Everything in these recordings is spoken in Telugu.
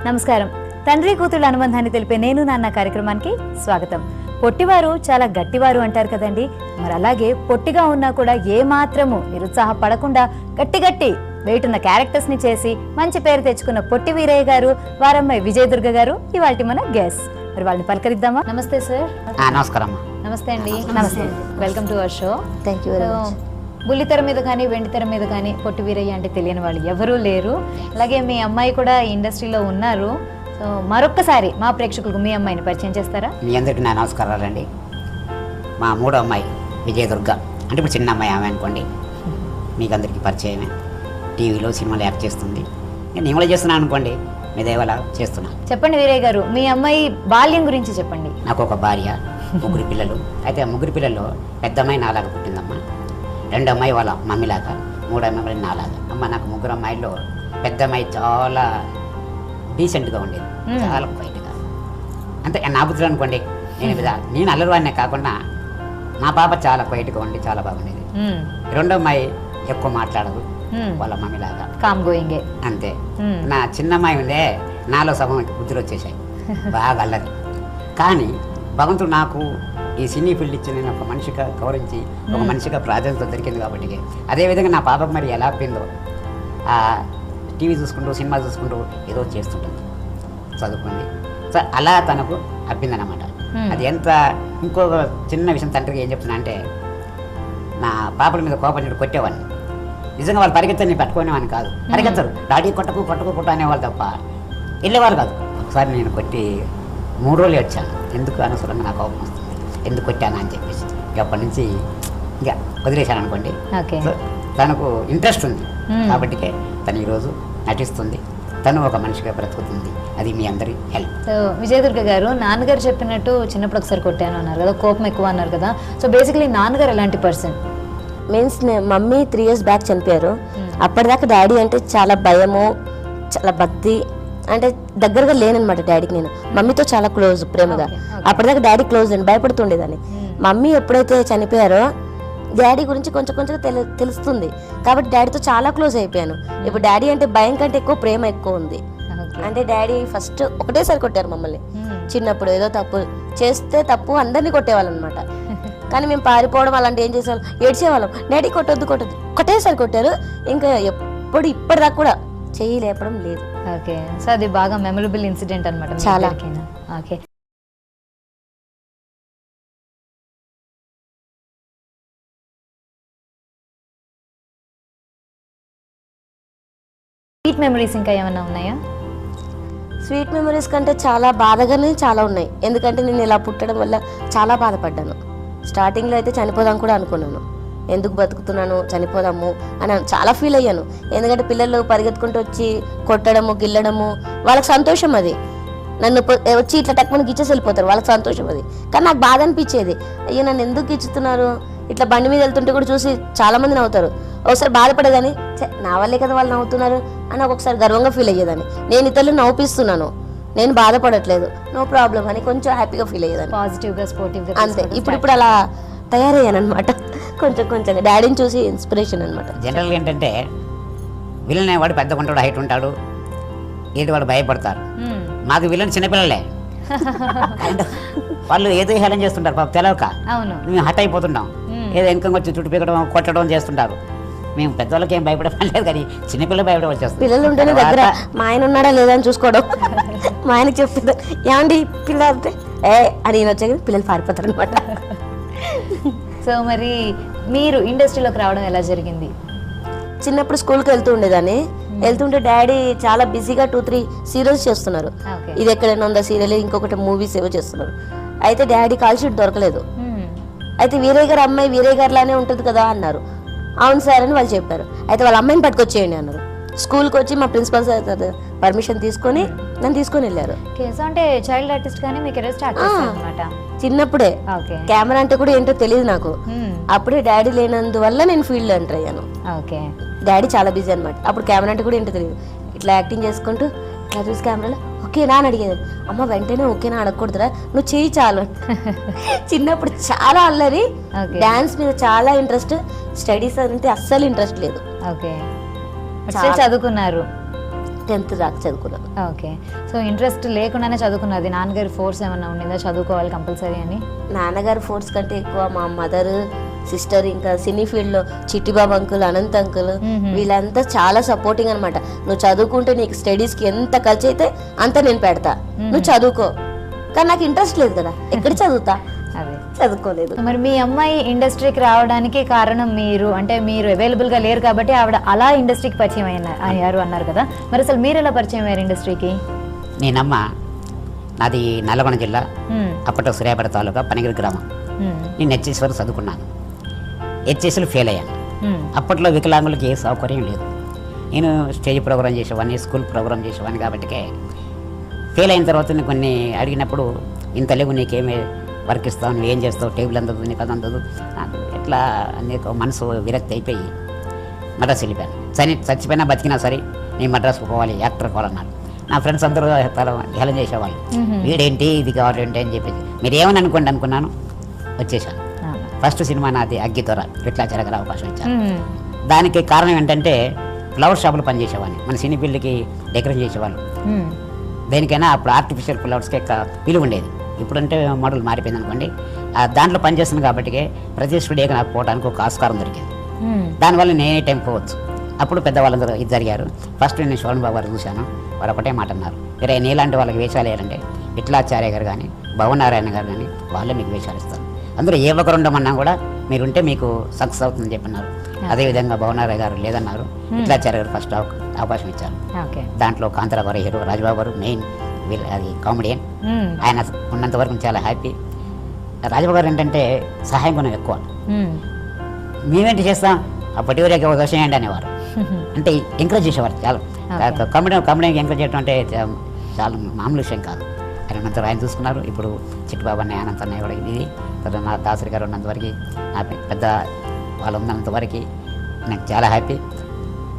నమస్కారం. తండ్రి కూతుళ్ళ అనుబంధాన్ని తెలిపే నేను నాన్న కార్యక్రమానికి స్వాగతం. పొట్టివారు చాలా గట్టివారు అంటారు కదండి. మరి అలాగే పొట్టిగా ఉన్నా కూడా ఏ మాత్రము నిరుత్సాహపడకుండా గట్టి వెయిట్ ఉన్న క్యారెక్టర్స్ ని చేసి మంచి పేరు తెచ్చుకున్న పొట్టి వీరయ్య గారు, వారమ్మాయి విజయదుర్గ గారు ఇవాల్టి మన గెస్ట్. మరి వాళ్ళని పలకరిద్దామా? నమస్తే సార్. నమస్కారం. నమస్తే అండి. నమస్తే. Welcome to our show. Thank you. బుల్లితెర మీద కానీ వెండితెర మీద కానీ పొట్టి వీరయ్య అంటే తెలియని వాళ్ళు ఎవరూ లేరు. అలాగే మీ అమ్మాయి కూడా ఈ ఇండస్ట్రీలో ఉన్నారు. సో మరొక్కసారి మా ప్రేక్షకులకు మీ అమ్మాయిని పరిచయం చేస్తారా? మీ అందరికీ నా నమస్కారాలండి. మా మూడో అమ్మాయి విజయదుర్గ, అంటే ఇప్పుడు చిన్న అమ్మాయి ఆమె అనుకోండి. మీకు అందరికీ పరిచయమే. టీవీలో సినిమాలు యాక్ట్ చేస్తుంది. నేను కూడా చేస్తున్నాను అనుకోండి, మీ దేవల చేస్తున్నాను. చెప్పండి వీరయ్య గారు, మీ అమ్మాయి బాల్యం గురించి చెప్పండి. నాకు ఒక భార్య, ముగ్గురు పిల్లలు. అయితే ఆ ముగ్గురు పిల్లల్లో పెద్ద అమ్మాయి నాలాగా పుట్టిందమ్మా, రెండో అమ్మాయి వాళ్ళ మమ్మీలాగా, మూడో అమ్మాయి నాలాగా. అమ్మ నాకు ముగ్గురు అమ్మాయిల్లో పెద్ద అమ్మాయి చాలా డీసెంట్గా ఉండేది, చాలా క్వైట్గా. అంతే నా బుద్ధులు అనుకోండి. నేను అల్లరివాడినే కాకుండా నా పాప చాలా క్వైట్గా ఉండి చాలా బాగుండేది. రెండో అమ్మాయి ఎక్కువ మాట్లాడదు, వాళ్ళ మమ్మీలాగా కామ్ గోయింగే. అంతే. నా చిన్న అమ్మాయి ఉందే, నాలో సగం బుద్ధులు వచ్చేసాయి, బాగా అల్లరి. కానీ భగవంతుడు నాకు ఈ సినీ ఫీల్డ్ ఇచ్చి నేను ఒక మనిషిగా గౌరవించి ఒక మనిషిగా ప్రాధాన్యత దొరికింది కాబట్టి అదేవిధంగా నా పాప మరి ఎలా అప్పిందో, టీవీ చూసుకుంటూ సినిమా చూసుకుంటూ ఏదో చేస్తుంటుంది, చదువుకుంది. సో అలా తనకు అప్పిందనమాట. అది ఎంత. ఇంకొక చిన్న విషయం తండ్రికి ఏం చెప్తున్నా అంటే, నా పాపల మీద కోపం కొట్టేవాడిని. నిజంగా వాళ్ళు పరిగెత్తని పట్టుకునేవాడిని కాదు. పరిగెత్తరు, డాడీ కొట్టకు అనేవాళ్ళు తప్ప వెళ్ళేవాళ్ళు కాదు. ఒకసారి నేను కొట్టి 3 రోజులు వచ్చాను. ఎందుకు అనవసరంగా నాకు కోపం వస్తుంది, ఎందుకు కొట్టాను అని చెప్పేసి అప్పటి నుంచి ఇక వదిలేశాను అనుకోండి. తనకు ఇంట్రెస్ట్ ఉంది కాబట్టి తను ఈరోజు నటిస్తుంది, తను ఒక మనిషిగా బ్రతుకుతుంది. అది మీ అందరి హెల్ప్. సో విజయదుర్గ గారు, నాన్నగారు చెప్పినట్టు చిన్నప్పుడు ఒకసారి కొట్టాను అన్నారు కదా, కోపం ఎక్కువ అన్నారు కదా. సో బేసికలీ నాన్నగారు ఎలాంటి person? Means mummy 3 years back చనిపోయారు. అప్పటిదాకా డాడీ అంటే చాలా భయము, చాలా భక్తి, అంటే దగ్గరగా లేనమాట డాడీకి. నేను మమ్మీతో చాలా క్లోజ్, ప్రేమగా. అప్పటిదాకా డాడీ క్లోజ్ అని భయపడుతుండేదాన్ని. మమ్మీ ఎప్పుడైతే చనిపోయారో డాడీ గురించి కొంచెం తెలుస్తుంది కాబట్టి డాడీతో చాలా క్లోజ్ అయిపోయాను. ఇప్పుడు డాడీ అంటే భయం కంటే ఎక్కువ ప్రేమ ఎక్కువ ఉంది. అంటే డాడీ ఫస్ట్ ఒకటేసారి కొట్టారు మమ్మల్ని. చిన్నప్పుడు ఏదో తప్పు చేస్తే తప్పు అందరినీ కొట్టేవాళ్ళు అనమాట. కానీ మేము పారిపోవడం అలాంటి ఏం చేసేవాళ్ళం, ఏడ్చేవాళ్ళం. డాడీ కొట్టొద్దు ఒకటేసారి కొట్టారు. ఇంకా ఇప్పటిదాకా కూడా చెయ్యి లేపడం లేదు. ఓకే. సో అది బాగా మెమరబుల్ ఇన్సిడెంట్ అనమాట చాలా. ఓకే. స్వీట్ మెమరీస్ ఇంకా ఏమైనా ఉన్నాయా? స్వీట్ మెమరీస్ కంటే చాలా బాధగానే చాలా ఉన్నాయి. ఎందుకంటే నేను ఇలా పుట్టడం వల్ల చాలా బాధపడ్డాను. స్టార్టింగ్లో అయితే చనిపోదాం కూడా అనుకున్నాను. ఎందుకు బతుకుతున్నాను, చనిపోదాము అని చాలా ఫీల్ అయ్యాను. ఎందుకంటే పిల్లలు పరిగెత్తుకుంటూ వచ్చి కొట్టడము, గిల్లడము, వాళ్ళకి సంతోషం అది. నన్ను వచ్చి ఇట్లా టక్కుమని గిచ్చేసి వెళ్ళిపోతారు, వాళ్ళకి సంతోషం అది. కానీ నాకు బాధ అనిపించేది, అయ్యో నన్ను ఎందుకు గిచ్చుతున్నారు. ఇట్లా బండి మీద వెళ్తుంటే కూడా చూసి చాలా మంది నవ్వుతారు. ఒకసారి బాధపడేదాన్ని, నా వల్లే కదా వాళ్ళు నవ్వుతున్నారు అని ఒక్కొక్కసారి గర్వంగా ఫీల్ అయ్యేదాన్ని. నేను ఇతరులు నవ్వుపిస్తున్నాను, నేను బాధపడట్లేదు, నో ప్రాబ్లం అని కొంచెం హ్యాపీగా ఫీల్ అయ్యేదాన్ని. పాజిటివ్గా, స్పోర్టివ్గా. అంతే. ఇప్పుడు అలా తయారయ్యాను అనమాట. కొంచెం డాడీని చూసి ఇన్స్పిరేషన్ అనమాట. జనరల్గా ఏంటంటే విలన్ వాడు పెద్ద ఉంటాడు, హైట్ ఉంటాడు, ఏంటి వాడు భయపడతారు. మాకు విలన్ చిన్నపిల్లలే, వాళ్ళు ఏదో హేళన చేస్తుంటారు పాప తెలియక. మేము హట్ అయిపోతున్నాం, ఏదో వెనక వచ్చి చుట్టూ పీకడం, కొట్టడం చేస్తుంటారు. మేము పెద్దవాళ్ళకి ఏం భయపడలేదు, కానీ చిన్నపిల్లలు భయపడవలసి వస్తుంది. పిల్లలు ఉంటేనే దగ్గర మా ఆయన ఉన్నాడా లేదా అని చూసుకోవడం. మా ఆయనకి చెప్తుందా ఏమండి పిల్ల అంటే అని వచ్చాక పిల్లలు పారిపోతారు అనమాట. సో మరి మీరు ఇండస్ట్రీలోకి రావడం ఎలా జరిగింది? చిన్నప్పుడు స్కూల్కి వెళ్తుంటే డాడీ చాలా బిజీగా 2-3 సీరియల్స్ చేస్తున్నారు. ఇది ఎక్కడైనా ఉందా సీరియల్, ఇంకొకటి మూవీస్ ఏవో చేస్తున్నారు. అయితే డాడీ కాల్ షీట్ దొరకలేదు. అయితే వీరయ్య గారు అమ్మాయి వీరయ్య గారు లానే ఉంటుంది కదా అన్నారు. అవును సార్ అని వాళ్ళు చెప్పారు. అయితే వాళ్ళ అమ్మాయిని పట్టుకొచ్చేయండి అన్నారు. స్కూల్కి వచ్చి మా ప్రిన్సిపల్ సార్ పర్మిషన్ తీసుకొని నన్ను తీసుకొని వెళ్ళారు. అంటే చైల్డ్ ఆర్టిస్ట్ గానే మీ కెరీర్ స్టార్ట్ చేశారన్నమాట చిన్నప్పుడే. కెమెరా అంటే కూడా ఏంటో తెలియదు నాకు. అప్పుడే డాడీ లేనందువల్ల నేను ఫీల్డ్ లో ఎంటర్ అయ్యాను. డాడీ చాలా బిజీ అనమాట. అప్పుడు కెమెరా అంటే కూడా ఏంటో తెలియదు. ఇట్లా యాక్టింగ్ చేసుకుంటూ ఇట్లా చూసి కెమెరాలో ఓకేనా అని అడిగేది. అమ్మ వెంటనే ఓకేనా అడగకూడదురా, నువ్వు చేయి చాలు. చిన్నప్పుడు చాలా అల్లరి, డాన్స్ మీద చాలా ఇంట్రెస్ట్, స్టడీస్ అంటే అస్సలు ఇంట్రెస్ట్ లేదు. చదువుకున్నారు 10th దాకా చదువుకున్నాను. ఓకే. సో ఇంట్రెస్ట్ లేకుండానే చదువుకున్నది, నాన్నగారి ఫోర్స్ ఏమన్నా ఉండిందా చదువుకోవాలి కంపల్సరీ అని? నాన్నగారు ఫోర్స్ కంటే ఎక్కువ మా మదర్, సిస్టర్, ఇంకా సినీ ఫీల్డ్లో చిట్టిబాబు అంకుల్, అనంత్ అంకుల్ వీళ్ళంతా చాలా సపోర్టింగ్ అనమాట. నువ్వు చదువుకుంటే నీకు స్టడీస్కి ఎంత ఖర్చు అయితే అంత నేను పెడతా, నువ్వు చదువుకో. కానీ నాకు ఇంట్రెస్ట్ లేదు కదా, ఎక్కడ చదువుతా, అదే చదువుకోలేదు. మరి మీ అమ్మాయి ఇండస్ట్రీకి రావడానికి కారణం మీరు, అంటే మీరు అవైలబుల్గా లేరు కాబట్టి ఆవిడ అలా ఇండస్ట్రీకి పరిచయం అయ్యారు అన్నారు కదా, మరి అసలు మీరు ఎలా పరిచయం అయ్యారు ఇండస్ట్రీకి? నేనమ్మ నాది నల్లగొండ జిల్లా, అప్పట్లో సూర్యాపేట తాలూకా పనిగిరి గ్రామం. నేను హెచ్ఎస్ వరకు చదువుకున్నాను. హెచ్ఎస్లో ఫెయిల్ అయ్యాను. అప్పట్లో వికలాంగులకి ఏ సౌకర్యం లేదు. నేను స్టేజ్ ప్రోగ్రామ్ చేసేవాడిని, స్కూల్ ప్రోగ్రామ్ చేసేవాడిని కాబట్టి ఫెయిల్ అయిన తర్వాత కొన్ని అడిగినప్పుడు ఇంత లేవు, నీకేమే వర్క్ ఇస్తావు, నువ్వు ఏం చేస్తావు, టేబుల్ అందదు, నీకు అది అందదు, నాకు ఎట్లా నీకు మనసు విరక్తి అయిపోయి మద్రాసు వెళ్ళిపోయాను. చచ్చిపోయినా బతికినా సరే నేను మద్రాసుకు పోవాలి, యాక్టర్ కావాలన్నారు. నా ఫ్రెండ్స్ అందరూ హేళన చేసేవాళ్ళు, వీడేంటి ఇది కావాలంటే అని చెప్పేసి. మీరు ఏమని అనుకోండి అనుకున్నాను, వచ్చేసాను. ఫస్ట్ సినిమా నాది అగ్గితోర, విట్లాచార్య గారు అవకాశం ఇచ్చారు. దానికి కారణం ఏంటంటే ఫ్లవర్ షాపులో పనిచేసేవాడిని, మన సినీ ఫీల్డ్కి డెకరేషన్ చేసేవాళ్ళు. దేనికైనా అప్పుడు ఆర్టిఫిషియల్ ఫ్లవర్స్కి విలువ ఉండేది. ఇప్పుడంటే మోడల్ మారిపోయింది అనుకోండి. దాంట్లో పనిచేస్తుంది కాబట్టి ప్రతి స్టూడియోకి నాకు పోవడానికి ఒక ఆస్కారం దొరికింది. దానివల్ల నేనే టైం పోవచ్చు. అప్పుడు పెద్దవాళ్ళందరూ ఇది జరిగారు. ఫస్ట్ నేను శోభన్ బాబు గారు చూశాను, వారు ఒకటే మాట అన్నారు, వేరే నీలాంటి వాళ్ళకి వేషాలు వేయాలంటే విట్లాచార్య గారు కానీ భవనారాయణ గారు కానీ వాళ్ళే మీకు వేషాలు ఇస్తారు. అందులో ఏ ఒక్కరు ఉండమన్నా కూడా మీరుంటే మీకు సక్సెస్ అవుతుందని చెప్పన్నారు. అదేవిధంగా భవనారాయణ గారు లేదన్నారు, విట్లాచార్య గారు ఫస్ట్ అవకాశం ఇచ్చారు. దాంట్లో కాంతారావు గారు హీరో, రాజబాబు గారు మెయిన్, అది కామెడియన్. ఆయన ఉన్నంత వరకు చాలా హ్యాపీ. రాజబాబు గారు ఏంటంటే సహాయం గుణం ఎక్కువ. మేమేంటి చేస్తాం, అప్పటి వరకు ఒక దోషం ఏంటి అనేవారు, అంటే ఎంకరేజ్ చేసేవారు. చాలా కామెడీ ఎంకరేజ్ చేయడం అంటే చాలా మామూలు విషయం కాదు. ఆయన ఉన్నంత ఆయన చూసుకున్నారు. ఇప్పుడు చిట్టుబాబు అన్నయ్య, అనంత అన్నయ్య కూడా ఇది, తర్వాత నా దాసరి గారు ఉన్నంత వరకు, నా పెద్ద వాళ్ళు ఉన్నంత వరకు నాకు చాలా హ్యాపీ.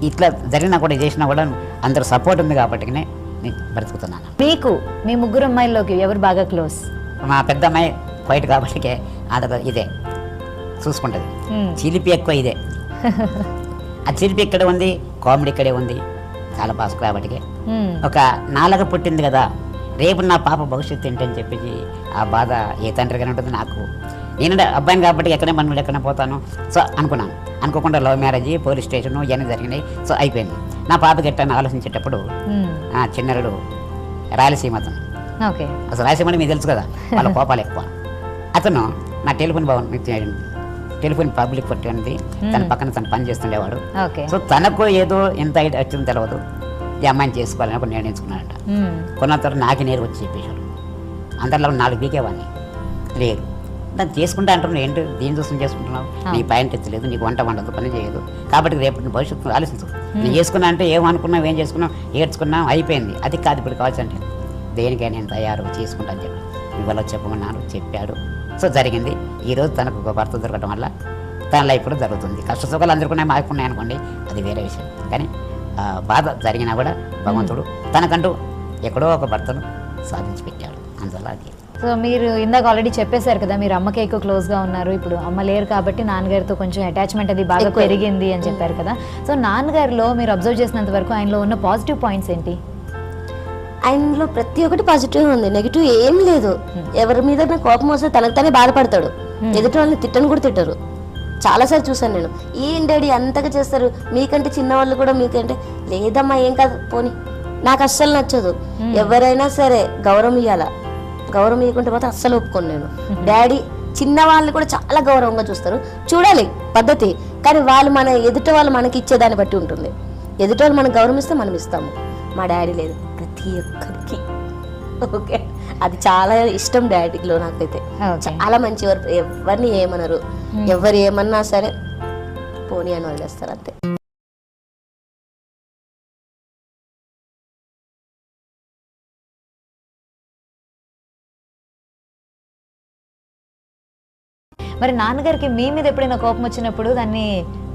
ఇట్లా జరిగినా కూడా చేసినా కూడా అందరూ సపోర్ట్ ఉంది కాబట్టి నేను బ్రతుకుతున్నాను. మీకు మీ ముగ్గురు అమ్మాయిల్లోకి ఎవరు బాగా క్లోజ్? మా పెద్ద అమ్మాయి వైట్ కాబట్టి అది ఇదే చూసుకుంటుంది. చిలిపి ఎక్కువ ఇదే. ఆ చిలిపి ఇక్కడే ఉంది, కామెడీ ఇక్కడే ఉంది, చాలా బాగా కాబట్టి ఒక నాలుగు పుట్టింది కదా, రేపు నా పాప భవిష్యత్తు ఏంటని చెప్పేసి ఆ బాధ ఏ తండ్రిగానే ఉంటుంది. నాకు నేను అబ్బాయిని కాబట్టి ఎక్కడే మనం ఎక్కడ పోతాను సో అనుకున్నాను. అనుకోకుండా లవ్ మ్యారేజ్, పోలీస్ స్టేషన్ ఇవన్నీ జరిగినాయి. సో అయిపోయింది. నా పాపకి ఎట్లా ఆలోచించేటప్పుడు చిన్నరుడు రాయలసీమ అతను, అసలు రాయలసీమ అంటే మీకు తెలుసు కదా, వాళ్ళ కోపాలు ఎక్కువ. అతను నా టెలిఫోన్ పబ్లిక్ పట్టింది, తన పక్కన తను పని చేస్తుండేవాడు. సో తనకు ఏదో ఎంత వచ్చిందో తెలియదు, ఈ అమ్మాయిని చేసుకోవాలని ఒక నిర్ణయించుకున్నాడట. కొన్న తర్వాత నాకే నేరు వచ్చి చెప్పేశాడు. అందరిలో 4 బీకేవాడిని లేదు, దాన్ని చేసుకుంటా అంటున్నావు, ఏంటి దీని చూసుకుని చేసుకుంటున్నావు, నీ పైన తెచ్చలేదు, నీకు వంట వండదు, పని చేయదు, కాబట్టి రేపు భవిష్యత్తు ఆలోచించు. నేను చేసుకున్నా అంటే ఏమనుకున్నావు, ఏం చేసుకున్నావు, ఏడ్చుకున్నాం, అయిపోయింది. అది కాదు ఇప్పుడు కావాల్సింటే దేనికైనా నేను తయారు చేసుకుంటాను చెప్పి ఇవాళ చెప్పమన్నాను, చెప్పాడు. సో జరిగింది. ఈరోజు తనకు ఒక భర్త దొరకడం వల్ల తన లైఫ్ కూడా జరుగుతుంది. కష్ట సుఖాలు అందరికీ మాకున్నాయి అనుకోండి, అది వేరే విషయం. కానీ బాధ జరిగినా కూడా భగవంతుడు తనకంటూ ఎక్కడో ఒక భర్తను సాధించి పెట్టాడు. అందువల్ల అది. సో మీరు ఇందాక ఆల్రెడీ చెప్పేశారు కదా, మీరు అమ్మకి ఎక్కువ క్లోజ్గా ఉన్నారు, ఇప్పుడు అమ్మ లేరు కాబట్టి నాన్నగారితో కొంచెం అటాచ్మెంట్ అది బాగా పెరిగింది అని చెప్పారు కదా. సో నాన్నగారిలో మీరు అబ్జర్వ్ చేసినంత వరకు ఆయనలో ఉన్న పాజిటివ్ పాయింట్స్ ఏంటి? ఆయనలో ప్రతి ఒక్కటి పాజిటివ్ ఉంది, నెగిటివ్ ఏం లేదు. ఎవరి మీద కోపం వస్తే తనకు తానే బాధపడతాడు. ఎదుటి వాళ్ళని తిట్టను కూడా తిట్టరు. చాలాసార్లు చూసాను నేను. ఏం డాడీ అంతగా చేస్తారు, మీకంటే చిన్నవాళ్ళు కూడా మీకంటే, లేదమ్మా ఏం కాదు పోని. నాకు అస్సలు నచ్చదు. ఎవరైనా సరే గౌరవం ఇవ్వాలా, గౌరవం ఇవ్వకుంటే పోతే అస్సలు ఒప్పుకోను నేను. డాడీ చిన్న వాళ్ళని కూడా చాలా గౌరవంగా చూస్తారు, చూడాలి పద్ధతి. కానీ వాళ్ళు ఎదుటి వాళ్ళు మనకి ఇచ్చేదాన్ని బట్టి ఉంటుంది. ఎదుటి వాళ్ళు మనకు గౌరవం ఇస్తే మనం ఇస్తాము. మా డాడీ లేదు, ప్రతి ఒక్కరికి ఓకే, అది చాలా ఇష్టం డాడీలో. నాకైతే చాలా మంచివారు, ఎవరిని ఏమనరు, ఎవరు ఏమన్నా సరే పోనీ అని వదిలేస్తారు అంతే. మరి నాన్నగారికి మీ మీద ఎప్పుడైనా కోపం వచ్చినప్పుడు దాన్ని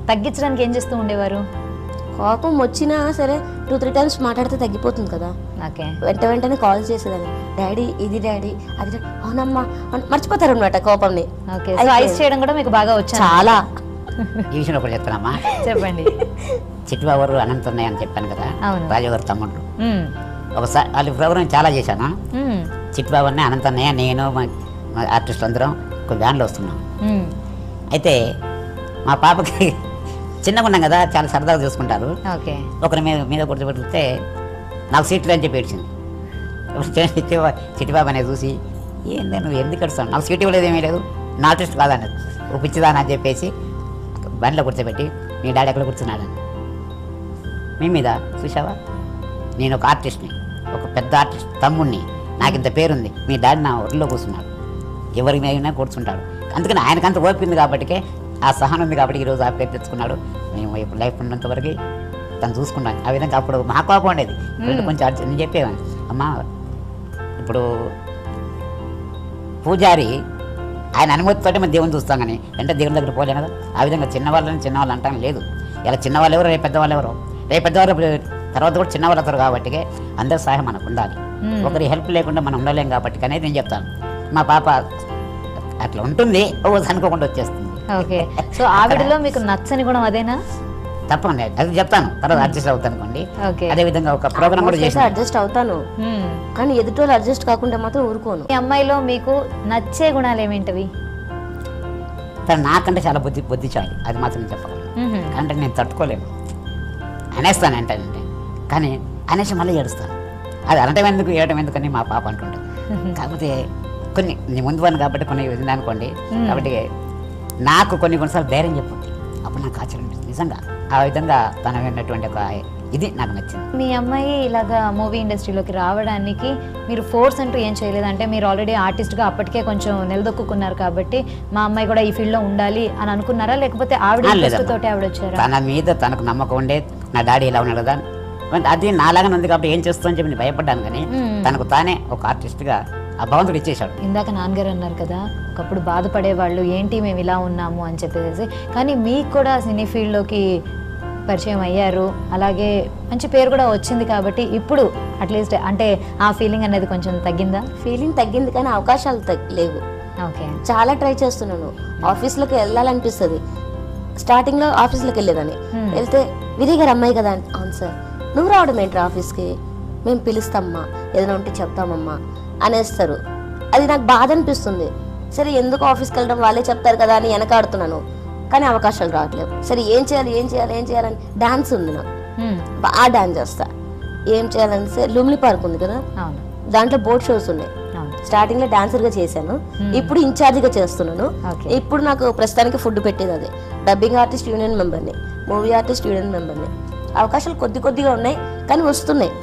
తగ్గించడానికి ఏం చేస్తూ ఉండేవారు? కోపం వచ్చినా సరే 2-3 టైమ్స్ మాట్లాడితే తగ్గిపోతుంది కదా. వెంటనే కాల్ చేసేదాన్ని, డాడీ ఇది డాడీ అది, అవునమ్మా మర్చిపోతారు అనమాట కోపంని. ఐస్ చేయడం కూడా మీకు బాగా వచ్చా? చాలా. ఈ విషయంలో చెప్తానమ్మా, చెప్పండి. చిట్టిబాబు అనంతున్నాయి అని చెప్పాను కదా, అవును. రాజు గారు తమ్ముళ్ళు. మ్మ్. ఒకసారి వాళ్ళు ప్రోగ్రామ్ చాలా చేశాను. మ్మ్. చిట్టిబాబు అన్నయ్య, అనంతన్నయ్య, నేను మా ఆర్టిస్టులు అందరం ఒక వ్యాన్లో వస్తున్నాం. మ్మ్. అయితే మా పాపకి చిన్నగా ఉన్నాం కదా, చాలా సరదాగా చూసుకుంటారు. ఓకే. ఒకరి మీద కూర్చోబెడితే నాకు సీట్లు అని చెప్పి ఏడ్చింది. చిట్టిబాబు అనేది చూసి, ఏంది నువ్వు ఎందుకు ఏడుస్తావు, నాకు సీట్ ఇవ్వలేదు, ఏమీ లేదు, నా ఆర్టిస్ట్ కాదన్నది, ఓ పిచ్చిదాని అని చెప్పేసి బండిలో కూర్చోబెట్టి మీ డాడీ ఎక్కడ కూర్చున్నాడని. మీ మీద చూసావా, నేను ఒక ఆర్టిస్ట్ని, ఒక పెద్ద ఆర్టిస్ట్ తమ్ముడిని, నాకు ఇంత పేరుంది, మీ డాడీ నా ఒడిలో కూర్చున్నాడు, ఎవరి మీద కూర్చుంటాడు. అందుకని ఆయనకంత ఓపిక ఉంది కాబట్టికే, ఆ సహనం ఉంది కాబట్టి ఈరోజు ఆ పేరు తెచ్చుకున్నాడు. మేము ఇప్పుడు లైఫ్ ఉన్నంత వరకు తను చూసుకున్నాను. ఆ విధంగా అప్పుడు మా కోపం ఉండేది, ఇప్పుడు కొంచెం నేను చెప్పేవాడిని, అమ్మా ఇప్పుడు పూజారి ఆయన అనుమతితోటే మనం దేవుని చూస్తాం, కానీ వెంటనే దేవుని దగ్గర పోలేం కదా. ఆ విధంగా చిన్నవాళ్ళు అంటాం లేదు. ఇలా చిన్నవాళ్ళు ఎవరు, రేపు పెద్దవాళ్ళు ఎవరు, రేపు పెద్దవాళ్ళు తర్వాత కూడా చిన్నవాళ్ళు అవుతారు కాబట్టి అందరి సహాయం మనకు ఉండాలి. ఒకరి హెల్ప్ లేకుండా మనం ఉండలేం కాబట్టి అనేది నేను చెప్తాను. మా పాప అట్లా ఉంటుంది, అనుకోకుండా వచ్చేస్తుంది. ఓకే. సో ఆవిడలో మీకు నచ్చని గుణం అదేనా? తప్పండి, అది చెప్తాను, తర్వాత అడ్జస్ట్ అవుతాను అనుకోండి. ఓకే. అదే విధంగా ఒక ప్రోగ్రామ్ కూడా చేసి అడ్జస్ట్ అవుతాను, మ్మ్. కానీ ఎదుటోళ్ళు అడ్జస్ట్ కాకుండా మాత్రం ఊరుకోను. ఈ అమ్మాయిలో మీకు నచ్చే గుణాలు ఏమేంటివి? తను నాకంటే చాలా బుద్ధిశాలి, అది మాత్రం చెప్పగలను. మ్మ్. అంటే నేను తట్టుకోలేను, అనేస్తాను అంటే కానీ అనేసి మళ్ళీ ఏడుస్తాను. అది అనటం ఎందుకు, ఏడటం ఎందుకని మా పాప అంటుంటుంది. కాకపోతే కొన్ని నీ ముందు పని కాబట్టి కొన్ని విన్నానుకోండి, కాబట్టి నాకు కొన్నిసార్లు ధైర్యం చెప్పుద్ది, అప్పుడు నాకు ఆశ్చర్యం అనిపిస్తుంది నిజంగా. ఆ విధంగా తన విన్నటువంటి ఒక ఇది నాకు నచ్చింది. మీ అమ్మాయి ఇలాగా మూవీ ఇండస్ట్రీలోకి రావడానికి మీరు ఫోర్స్ అంటూ ఏం చేయలేదంటే, మీరు ఆల్రెడీ ఆర్టిస్ట్గా అప్పటికే కొంచెం నిలదొక్కున్నారు కాబట్టి మా అమ్మాయి కూడా ఈ ఫీల్డ్లో ఉండాలి అని అనుకున్నారా, లేకపోతే ఆవిడ ఇంట్రెస్ట్ తోటి ఆవిడ వచ్చారా? తన మీద తనకు నమ్మకం ఉండే, నా డాడీ ఇలా ఉన్నాడు కదా, అది నాలాగానే ఉంది కాబట్టి ఏం చేస్తామని చెప్పి నేను భయపడ్డాను, కానీ తనకు తానే ఒక ఆర్టిస్ట్గా ఆ భగవంతుడు ఇచ్చేశాడు. ఇందాక నాన్నగారు అన్నారు కదా, ఒకప్పుడు బాధపడేవాళ్ళు ఏంటి మేము ఇలా ఉన్నాము అని చెప్పేసి, కానీ మీకు కూడా సినీ ఫీల్డ్లోకి పరిచయం అయ్యారు, అలాగే మంచి పేరు కూడా వచ్చింది కాబట్టి ఇప్పుడు అట్లీస్ట్ అంటే ఆ ఫీలింగ్ అనేది కొంచెం తగ్గిందా? ఫీలింగ్ తగ్గింది, కానీ అవకాశాలు లేవు. ఓకే. చాలా ట్రై చేస్తున్నాను, ఆఫీస్లోకి వెళ్ళాలనిపిస్తుంది. స్టార్టింగ్లో ఆఫీస్లోకి వెళ్ళేదాన్ని, వెళ్తే విధి గారు అమ్మాయి కదా, అవును సార్, నువ్వు రావడం ఏంటి ఆఫీస్కి, మేము పిలుస్తామ్మా, ఏదైనా ఉంటే చెప్తామమ్మా అనేస్తారు. అది నాకు బాధ అనిపిస్తుంది. సరే ఎందుకు ఆఫీస్కి వెళ్ళడం, వాళ్ళే చెప్తారు కదా అని వెనకాడుతున్నాను, కానీ అవకాశాలు రావట్లేవు. సరే ఏం చేయాలని డాన్స్ ఉంది నాకు, బాగా డాన్స్ చేస్తా. ఏం చేయాలని లుమ్లీ పార్క్ ఉంది కదా, దాంట్లో బోట్ షోస్ ఉన్నాయి. స్టార్టింగ్ లో డాన్సర్గా చేశాను, ఇప్పుడు ఇన్ఛార్జిగా చేస్తున్నాను. ఇప్పుడు నాకు ప్రస్తుతానికి ఫుడ్ పెట్టేది అదే. డబ్బింగ్ ఆర్టిస్ట్ యూనియన్ మెంబర్ని, మూవీ ఆర్టిస్ట్ యూనియన్ మెంబర్ని. అవకాశాలు కొద్దిగా ఉన్నాయి, కానీ వస్తున్నాయి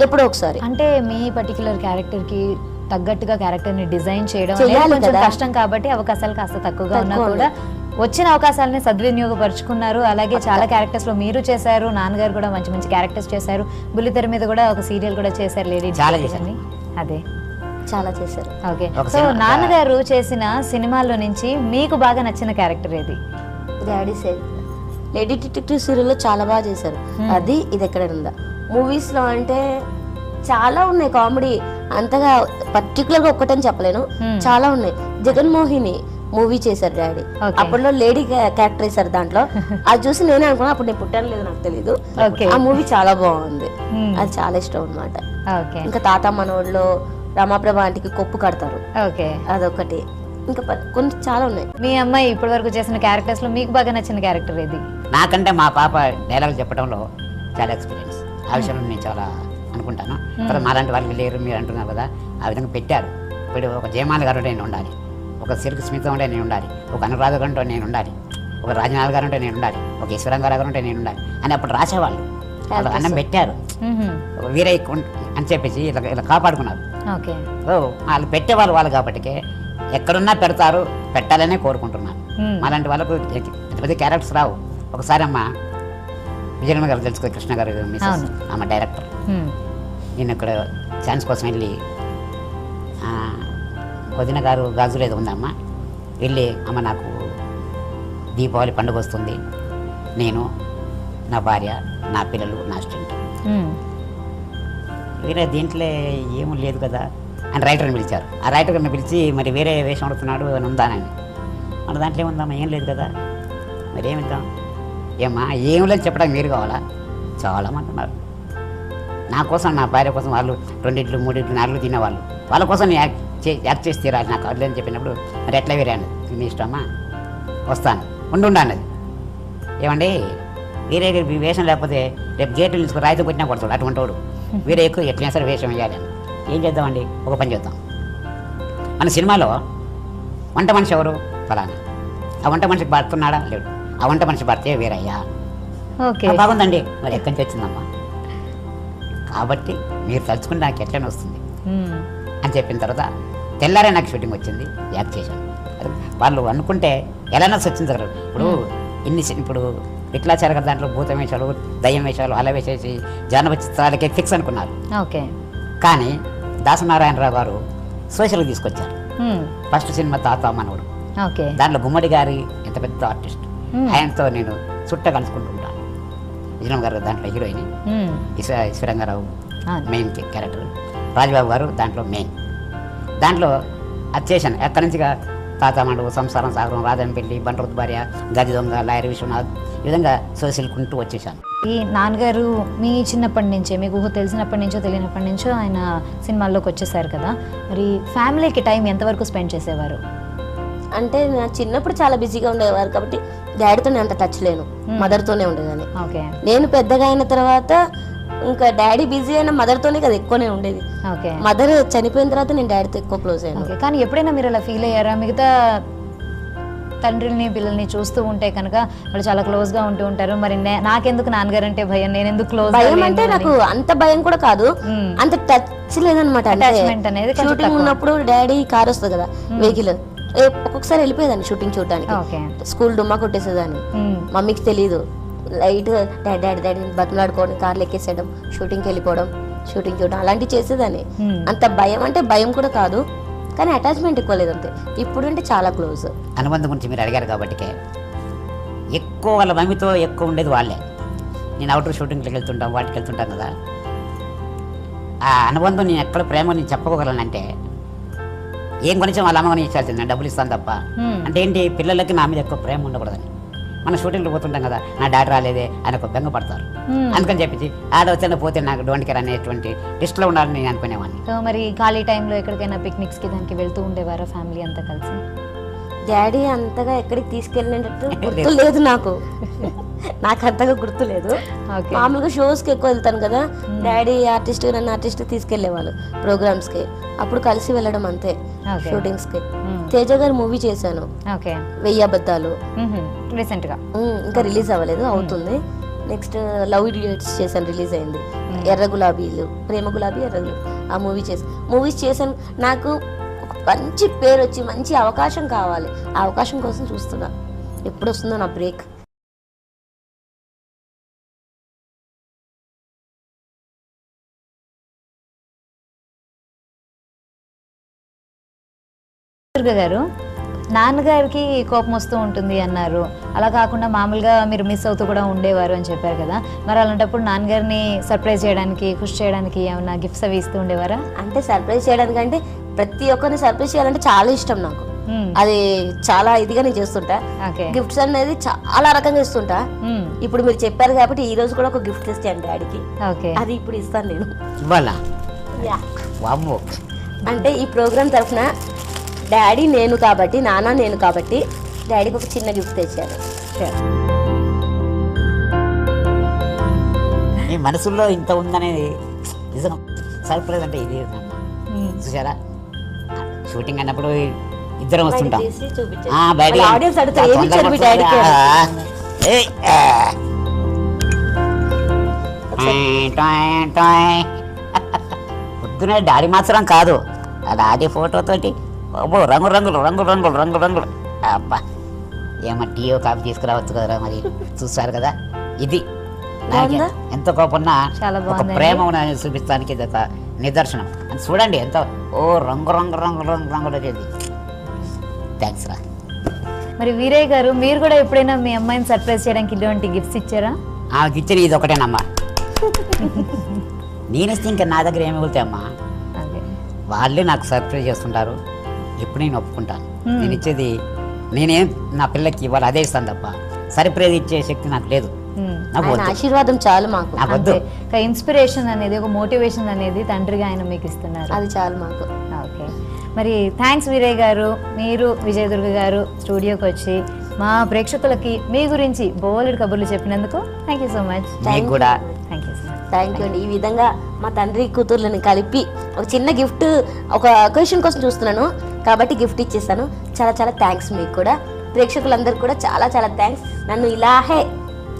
ఎప్పుడో ఒకసారి. అంటే మీ పర్టికులర్ క్యారెక్టర్కి తగ్గట్టుగా క్యారెక్టర్ని డిజైన్ చేయడం కొంచెం కష్టం కాబట్టి అవకాశాలు కాస్త తక్కువగా ఉన్నా కూడా వచ్చిన అవకాశాలని సద్వినియోగపరుచుకున్నారు. అలాగే చాలా క్యారెక్టర్స్ లో మీరు చేశారు, నాన్నగారు కూడా మంచి మంచి క్యారెక్టర్స్ చేశారు. బుల్లితెర మీద కూడా ఒక సీరియల్ కూడా చేశారు, లేడీ అని. అదే చాలా చేశారు. ఓకే. సో నాన్నగారు చేసిన సినిమాల్లో నుంచి మీకు బాగా నచ్చిన క్యారెక్టర్ ఏది? డాడీ సేవ్ లేడీ డిటెక్టివ్ సీరియల్లో చాలా బాగా చేశారు. అది ఇది ఎక్కడ ఉందా. మూవీస్ లో అంటే చాలా ఉన్నాయి కామెడీ, అంతగా పర్టికులర్ గా ఒక్కటని చెప్పలేను, చాలా ఉన్నాయి. జగన్మోహిని మూవీ చేశారు డాడీ, అప్పట్లో లేడీ క్యారెక్టర్ వేశారు దాంట్లో. అది చూసి నేనే అనుకున్నా, అప్పుడు నేను పుట్టాను లేదు నాకు తెలీదు. ఆ మూవీ చాలా బాగుంది, అది చాలా ఇష్టం అనమాట. ఇంకా తాత మనోళ్ళు రమాప్రభ ఆంటీకి కొప్పు కడతారు, అదొకటి. ఇంకా కొన్ని చాలా ఉన్నాయి. మీ అమ్మాయి ఇప్పటి వరకు చేసిన క్యారెక్టర్స్ లో మీకు బాగా నచ్చిన క్యారెక్టర్ ఏది? నాకంటే మా పాప డైలాగ్ చెప్పడంలో చాలా ఎక్స్పీరియన్స్, ఆ విషయంలో నేను చాలా అనుకుంటాను. తర్వాత మాలాంటి వాళ్ళకి లేరు మీరు అంటున్నారు కదా, ఆ విధంగా పెట్టారు. ఇప్పుడు ఒక జయమాల గారు నేను ఉండాలి, ఒక సిల్క్ స్మిత ఉంటే నేను ఉండాలి, ఒక అనురాధ గారు ఉంటే నేను ఉండాలి, ఒక రాజనాథ్ గారు ఉంటే నేను ఉండాలి, ఒక ఈశ్వరం గారు ఉంటే నేను ఉండాలి అని అప్పుడు రాసేవాళ్ళు. వాళ్ళు అన్నం పెట్టారు, వీరే అని చెప్పేసి ఇలా కాపాడుకున్నారు. వాళ్ళు పెట్టేవాళ్ళు వాళ్ళు కాబట్టి ఎక్కడున్నా పెడతారు, పెట్టాలనే కోరుకుంటున్నాను. అలాంటి వాళ్ళకు పెద్ద క్యారెక్టర్స్ రావు. ఒకసారి అమ్మ విజయమ్మ గారు తెలుసుకో, కృష్ణ గారు మిస్సెస్, ఆమె డైరెక్టర్. నేను ఇక్కడ ఛాన్స్ కోసం వెళ్ళి వదిన గారు గాజులు ఏదో ఉందమ్మా, వెళ్ళి అమ్మ నాకు దీపావళి పండుగ వస్తుంది, నేను నా భార్య నా పిల్లలు నా అసిస్టెంట్, వేరే దీంట్లో ఏమీ లేదు కదా అని రైటర్ని పిలిచారు. ఆ రైటర్ గారిని పిలిచి మరి వేరే వేషం అడుగుతున్నాడు అని ఉందానని. మన దాంట్లో ఏముందమ్మా, ఏం లేదు కదా, మరి ఏమిద్దాం ఏమ్మా ఏం లేదు చెప్పడానికి మీరు కావాలా చాలామంది ఉన్నారు. నా కోసం నా భార్య కోసం వాళ్ళు 2 ఇడ్లు 3 ఇడ్లు 4 తినేవాళ్ళు. వాళ్ళ కోసం నేను యాక్ట్ చేసి తీరాలి నాకు అడ్లని చెప్పినప్పుడు మరి ఎట్లా వేరే అన్నది మీ ఇష్టమ్మా వస్తాను ఉండు అన్నది. ఏమండి వీరే వేషం లేకపోతే రేపు గేట్లు తీసుకుని రాయితో కొట్టినా కొడతాడు అటువంటి వాడు. వీరే ఎక్కువ ఎట్లయినా సరే వేషం వేయాలి అని. ఏం చేద్దామండి ఒక పని చేద్దాం. మన సినిమాలో వంట మనిషి ఎవరు ఫలానా, ఆ వంట మనిషికి పడుతున్నాడా లేడు, ఆ వంట మనిషి పడితే వేరయ్యా బాగుందండి. మరి ఎక్కడి నుంచి వచ్చిందమ్మా కాబట్టి మీరు తలుచుకుని నాకు ఎట్లనే వస్తుంది అని చెప్పిన తర్వాత తెల్లారే నాకు షూటింగ్ వచ్చింది, యాక్ట్ చేశాను. వాళ్ళు అనుకుంటే ఎలా వచ్చింది కదా. ఇప్పుడు విట్లాచార గారు దాంట్లో భూతం వేషాలు దయ్యం వేషాలు అలా వేసేసి జానపద చిత్రాలకే ఫిక్స్ అనుకున్నారు. కానీ దాసనారాయణరావు గారు సోషల్గా తీసుకొచ్చారు. ఫస్ట్ సినిమా తాత మనవడు, దాంట్లో గుమ్మడి గారి ఎంత పెద్ద ఆర్టిస్ట్, ఆయనతో నేను చుట్ట కలుసుకుంటూ ఉంటాను. విజయరామ్ గారు దాంట్లో హీరోయిన్, ఈశ్వరంగారావు మెయిన్ క్యారెక్టర్, రాజబాబు గారు దాంట్లో మెయిన్. దాంట్లో అది చేశాను. ఎక్కడి నుంచిగా తాతామడు, సంసారం సాగరం, రాధం పెళ్లి, బండ్రొద్దు భార్య, గది దొంగ, లాయర్ విశ్వనాథ్, ఈ విధంగా సోషల్కుంటూ వచ్చేసాను. ఈ నాన్నగారు మీ చిన్నప్పటి నుంచే మీకు ఊహ తెలిసినప్పటి నుంచో తెలియనప్పటి నుంచో ఆయన సినిమాల్లోకి వచ్చేసారు కదా, మరి ఫ్యామిలీకి టైం ఎంతవరకు స్పెండ్ చేసేవారు? అంటే నా చిన్నప్పుడు చాలా బిజీగా ఉండేవారు కాబట్టి డాడీతో నేను అంత టచ్ లేను, మదర్తోనే ఉండేదాన్ని. నేను పెద్దగా అయిన తర్వాత ఇంకా డాడీ బిజీ అయినా మదర్తోనే కదా ఎక్కువనే ఉండేది. మదర్ చనిపోయిన తర్వాత నేను డాడీతో ఎక్కువ క్లోజ్ అయ్యాను. కానీ ఎప్పుడైనా మీరు అలా ఫీల్ అయ్యారా? మిగతా తండ్రిని పిల్లల్ని చూస్తూ ఉంటే కనుక వాళ్ళు చాలా క్లోజ్ గా ఉంటూ ఉంటారు, మరి నాకెందుకు నాన్నగారు అంటే భయం, నేను ఎందుకు క్లోజ్? భయం అంటే నాకు అంత భయం కూడా కాదు, అంత టచ్ లేదనమాట. షూటింగ్ ఉన్నప్పుడు డాడీ కార్ వస్తుంది కదా వెహికల్, ఒక్కొక్కసారి వెళ్ళిపోయేదాన్ని షూటింగ్ చూడడానికి, స్కూల్ డుమ్మా కొట్టేసేదాన్ని. మమ్మీకి తెలీదు, లైట్ డాడీ డాడీ డాడీ బతులాడుకోవడం, కార్లు ఎక్కేసేయడం, షూటింగ్కి వెళ్ళిపోవడం, షూటింగ్ చూడడం అలాంటివి చేసేదాన్ని. అంత భయం అంటే భయం కూడా కాదు, కానీ అటాచ్మెంట్ ఎక్కువ లేదంతే. ఇప్పుడు అంటే చాలా క్లోజ్. అనుబంధం గురించి మీరు అడిగారు కాబట్టి ఎక్కువ వాళ్ళ మమ్మీతో ఎక్కువ ఉండేది వాళ్ళే. నేను అవుటర్ షూటింగ్కి వెళ్తుంటాం, వాటికి వెళ్తుంటాను కదా, ఆ అనుబంధం నేను ఎక్కడ ప్రేమ నేను చెప్పుకోగలనంటే ఏం కొంచెం వాళ్ళ అమ్మ కొని ఇచ్చాల్సింది, నేను డబ్బులు ఇస్తాను తప్ప. అంటే ఏంటి, పిల్లలకి నా మీద ఎక్కువ ప్రేమ ఉండకూడదని. మన షూటింగ్లో పోతుంటాం కదా, నా డాడీ రాలేదే అని ఒక బెంగ పడతారు. అందుకని చెప్పి ఆడ వచ్చిన పోతే నాకు డోంట్ కేర్ అనేటువంటి లిస్ట్లో ఉండాలని నేను అనుకునేవాడిని. సో మరి ఖాళీ టైంలో ఎక్కడికైనా పిక్నిక్స్కి దానికి వెళ్తూ ఉండేవారా ఫ్యామిలీ అంతా కలిసి? డాడీ అంతగా ఎక్కడికి తీసుకెళ్ళినట్టు గుర్తు లేదు నాకు, నాకు అంతగా గుర్తు లేదు. మామూలుగా షోస్కి ఎక్కువ వెళ్తాను కదా, డాడీ ఆర్టిస్ట్ నన్ను ఆర్టిస్ట్ తీసుకెళ్లేవాళ్ళు ప్రోగ్రామ్స్కి, అప్పుడు కలిసి వెళ్ళడం అంతే. షూటింగ్స్కి తేజ గారు మూవీ చేశాను, 1000 అబద్ధాలు, రీసెంట్గా ఇంకా రిలీజ్ అవ్వలేదు, అవుతుంది. నెక్స్ట్ లవ్ ఇడియట్స్ చేశాను, రిలీజ్ అయింది. ఎర్ర గులాబీలు, ప్రేమ గులాబీ, ఎర్ర గులాబీ, ఆ మూవీస్ చేశాను. నాకు ఒక మంచి పేరు వచ్చి మంచి అవకాశం కావాలి, ఆ అవకాశం కోసం చూస్తున్నా ఎప్పుడు వస్తుందో నా బ్రేక్. గారు నాన్నగారికి కోపం వస్తూ ఉంటుంది అన్నారు, అలా కాకుండా మామూలుగా మీరు మిస్ అవుతూ కూడా ఉండేవారు అని చెప్పారు కదా, మరి అలాంటప్పుడు నాన్నగారిని సర్ప్రైజ్ చేయడానికి, ఖుషి చేయడానికి ఏమన్నా గిఫ్ట్స్ అవి ఇస్తూ ఉండేవారా? అంటే సర్ప్రైజ్ చేయడానికి అంటే ప్రతి ఒక్కరిని సర్ప్రైజ్ చేయాలంటే చాలా ఇష్టం నాకు, అది చాలా ఇదిగా నేను చేస్తుంటా. గిఫ్ట్స్ అనేది చాలా రకంగా ఇస్తుంటా. ఇప్పుడు మీరు చెప్పారు కాబట్టి ఈ రోజు కూడా ఒక గిఫ్ట్ ఇస్తాను డాడీకి, అది ఇప్పుడు ఇస్తాను నేను. అంటే ఈ ప్రోగ్రామ్ తరఫున డాడీ నేను కాబట్టి, నాన్న నేను కాబట్టి డాడీకి ఒక చిన్న గిఫ్ట్ తెచ్చాను. మీ మనసులో ఇంత ఉందనేది నిజం. సర్ప్రైజ్ అంటే ఇది చూసారా, షూటింగ్ అన్నప్పుడు ఇద్దరం వస్తుంటాం, పొద్దునే డాడీ మాత్రం కాదు, డాడీ ఫోటోతోటి రంగు రంగులు రంగు రంగులు రంగు రంగులు. అబ్బా ఏమో టీయో కాఫీ తీసుకురావచ్చు కదరా, మరి చూస్తారు కదా. ఇది ఎంత కోపన్నా ఒక ప్రేమ చూపించడానికి ఇది ఒక నిదర్శనం. చూడండి ఎంత రంగు రంగు రంగు రంగు రంగులు చేది. థ్యాంక్స్ రా. మరి వీరయ్య గారు, మీరు కూడా ఎప్పుడైనా మీ అమ్మాయిని సర్ప్రైజ్ చేయడానికి ఇటువంటి గిఫ్ట్స్ ఇచ్చారా? ఆమెకి ఇచ్చిన ఇది ఒకటేనమ్మా. నేనిస్తే ఇంకా నా దగ్గర ఏమి వెళ్తాయమ్మా, వాళ్ళే నాకు సర్ప్రైజ్ చేస్తుంటారు. ఎప్పుడు నేను ఒప్పుకుంటాను, నేను ఇచ్చేది నేనేం నా పిల్లకి ఇవ్వాలి అదే ఇస్తాను తప్ప సరిప్రేది ఇచ్చే శక్తి నాకు లేదు. నాకు ఆయన వద్దు. ఆశీర్వాదం చాలు మాకు, నాకు వద్దు. ఒక ఇన్స్పిరేషన్ అనేది, ఒక మోటివేషన్ అనేది తండ్రిగా ఆయన మీకు ఇస్తున్నారు. అది చాలు మాకు. ఓకే, మరి థ్యాంక్స్ వీరయ్య గారు. మీరు విజయదుర్గ గారు స్టూడియోకి వచ్చి మా ప్రేక్షకులకి మీ గురించి బోలెడు కబుర్లు చెప్పినందుకు థ్యాంక్ యూ సో మచ్. మీకు కూడా thank you so much. Thank you అండి. ఈ విధంగా మా తండ్రి కూతుర్లను కలిపి ఒక చిన్న గిఫ్ట్, ఒక క్వశ్చన్ కోసం చూస్తున్నాను కాబట్టి గిఫ్ట్ ఇచ్చేస్తాను. చాలా చాలా థ్యాంక్స్. మీకు కూడా ప్రేక్షకులందరూ కూడా చాలా చాలా థ్యాంక్స్. నన్ను ఇలాగే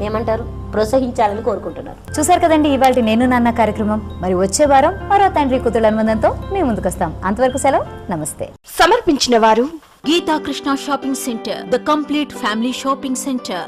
ఏమంటారు ప్రోత్సహించాలని కోరుకుంటున్నాను. చూసారు కదండి ఇవాళ నేను నాన్న కార్యక్రమం. మరి వచ్చే వారం మరో తండ్రి కూతురు అనుబంధంతో మేము ముందుకు వస్తాం. అంతవరకు సెలవు, నమస్తే. సమర్పించిన వారు Geetha Krishna shopping centre, the complete family shopping centre.